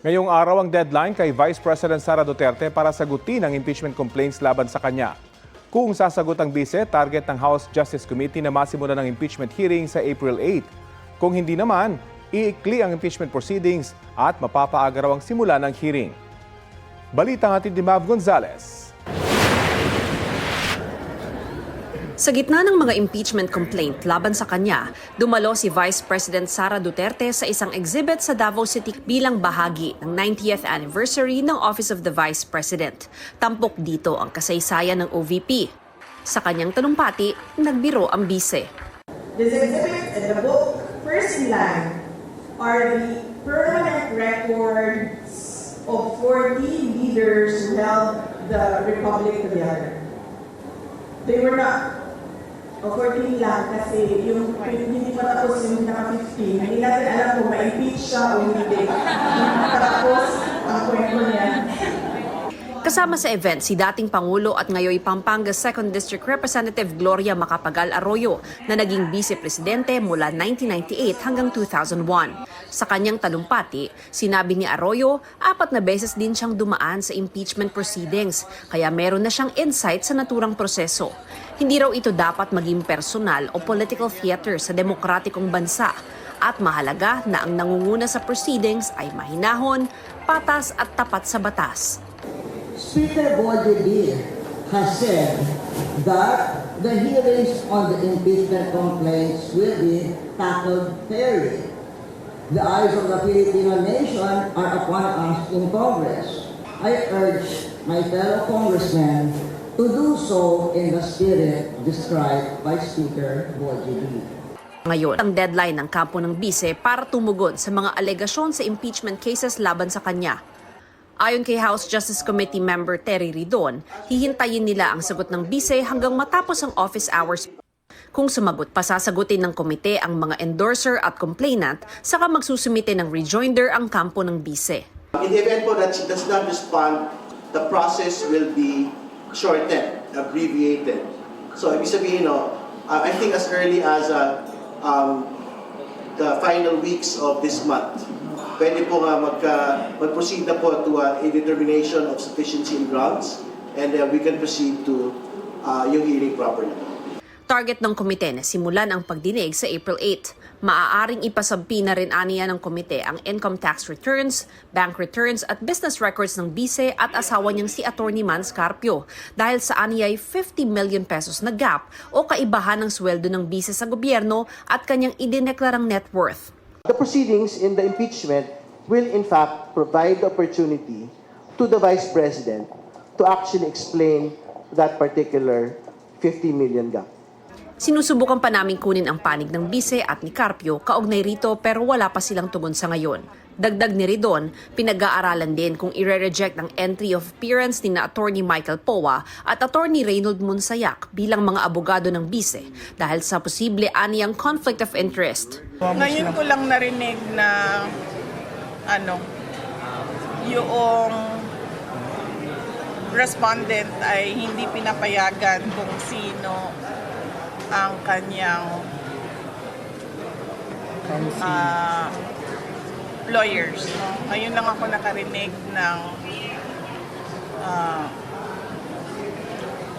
Ngayong araw ang deadline kay Vice President Sara Duterte para sagutin ang impeachment complaints laban sa kanya. Kung sasagot ang bise, target ng House Justice Committee na masimulan ng impeachment hearing sa April 8. Kung hindi naman, iikli ang impeachment proceedings at mapapaaga raw ang simula ng hearing. Balita ng ating Mav Gonzalez. Sa gitna ng mga impeachment complaint laban sa kanya, dumalo si Vice President Sara Duterte sa isang exhibit sa Davao City bilang bahagi ng 90th anniversary ng Office of the Vice President. Tampok dito ang kasaysayan ng OVP. Sa kanyang talumpati, nagbiro ang bise. This exhibit and the book first in line are the permanent records of 40 leaders who held the Republic together. They were not 14 lang kasi yung hindi pa tapos yung naka-15. Hindi natin alam kung ma-impeach siya o hindi. Tapos ang kwento niya. Kasama sa event si dating Pangulo at ngayoy Pampanga 2nd District Representative Gloria Macapagal Arroyo na naging vice-presidente mula 1998 hanggang 2001. Sa kanyang talumpati, sinabi ni Arroyo, 4 na beses din siyang dumaan sa impeachment proceedings, kaya meron na siyang insight sa naturang proseso. Hindi raw ito dapat maging personal o political theater sa demokratikong bansa at mahalaga na ang nangunguna sa proceedings ay mahinahon, patas at tapat sa batas. Speaker Boy has said that the hearings on the impeachment complaints will be tackled fairly. The eyes of the Filipino nation are upon us in Congress. I urge my fellow congressmen to do so in the spirit described by Speaker Boy. Ngayon, ang deadline ng kampo ng bise para tumugon sa mga alegasyon sa impeachment cases laban sa kanya. Ayon kay House Justice Committee member Terry Ridon, hihintayin nila ang sagot ng bise hanggang matapos ang office hours. Kung sumagot pa, sasagutin ng komite ang mga endorser at complainant, saka magsusumite ng rejoinder ang kampo ng bise. In the event po that she does not respond, the process will be shortened, abbreviated. So, ibig sabihin, I think as early as the final weeks of this month, pwede po nga mag-proceed na po to a determination of sufficiency in grounds and we can proceed to yung hearing properly. Target ng komite na simulan ang pagdinig sa April 8. Maaaring ipasabpi na rin aniya ng komite ang income tax returns, bank returns at business records ng bise at asawa niyang si Atty. Mans Carpio dahil sa aniyay 50 million pesos na gap o kaibahan ng sweldo ng bise sa gobyerno at kanyang idineklarang net worth. The proceedings in the impeachment will in fact provide the opportunity to the Vice President to actually explain that particular 50 million gap. Sinusubukan pa namin kunin ang panig ng bise at ni Carpio kaugnay rito pero wala pa silang tugon sa ngayon. Dagdag ni Ridon, pinag-aaralan din kung i-reject ang entry of appearance ni na Atty. Michael Poa at Atty. Reynold Monsayak bilang mga abogado ng bise dahil sa posible aniyang conflict of interest. Ngayon ko lang narinig na yung respondent ay hindi pinapayagan kung sino ang kanyang lawyers. Ngayon lang ako nakarinig ng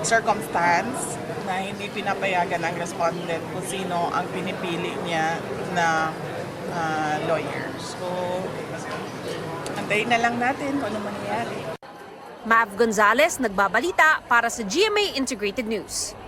circumstance na hindi pinapayagan ang respondent kung sino ang pinipili niya na lawyer. So, antayin na lang natin kung ano mangyayari. Mav Gonzalez, nagbabalita para sa GMA Integrated News.